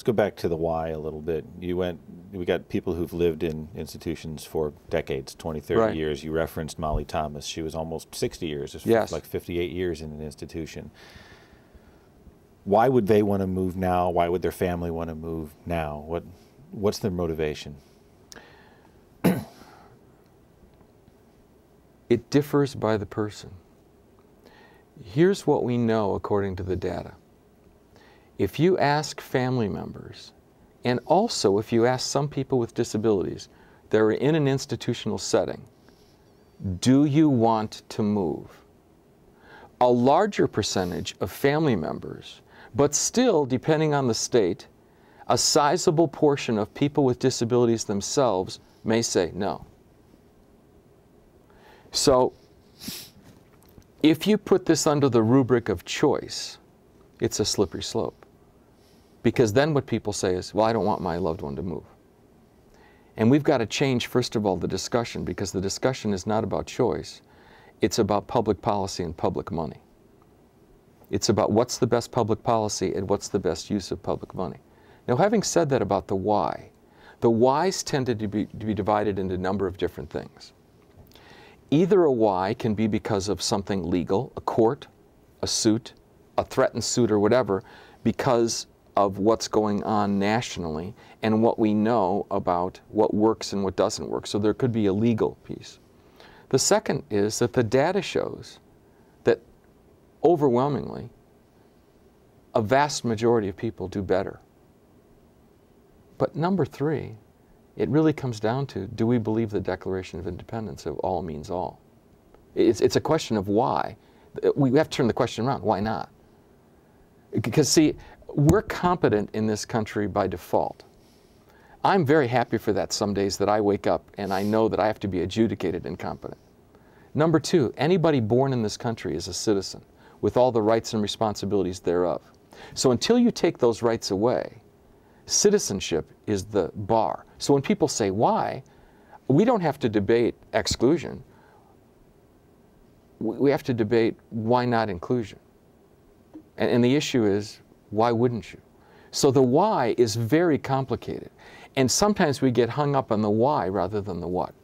Let's go back to the why a little bit. We got people who've lived in institutions for decades, 20, 30 Right. years. You referenced Molly Thomas. She was almost 60 years, Yes. like 58 years in an institution. Why would they want to move now? Why would their family want to move now? What's their motivation? It differs by the person. Here's what we know according to the data. If you ask family members, and also if you ask some people with disabilities that are in an institutional setting, do you want to move? A larger percentage of family members, but still, depending on the state, a sizable portion of people with disabilities themselves may say no. So, if you put this under the rubric of choice, it's a slippery slope. Because then what people say is, well, I don't want my loved one to move. And we've got to change, first of all, the discussion, because the discussion is not about choice. It's about public policy and public money. It's about what's the best public policy and what's the best use of public money. Now, having said that about the why, the whys tended to be divided into a number of different things. Either a why can be because of something legal, a court, a suit, a threatened suit or whatever, because of what's going on nationally and what we know about what works and what doesn't work. So there could be a legal piece. The second is that the data shows that overwhelmingly a vast majority of people do better. But number three, it really comes down to, do we believe the Declaration of Independence of all means all? It's a question of why. We have to turn the question around. Why not? Because, see, we're competent in this country by default. I'm very happy for that some days that I wake up and I know that I have to be adjudicated incompetent. Number two, anybody born in this country is a citizen with all the rights and responsibilities thereof. So until you take those rights away, citizenship is the bar. So when people say why, we don't have to debate exclusion. We have to debate why not inclusion. And the issue is, why wouldn't you? So the why is very complicated. And sometimes we get hung up on the why rather than the what.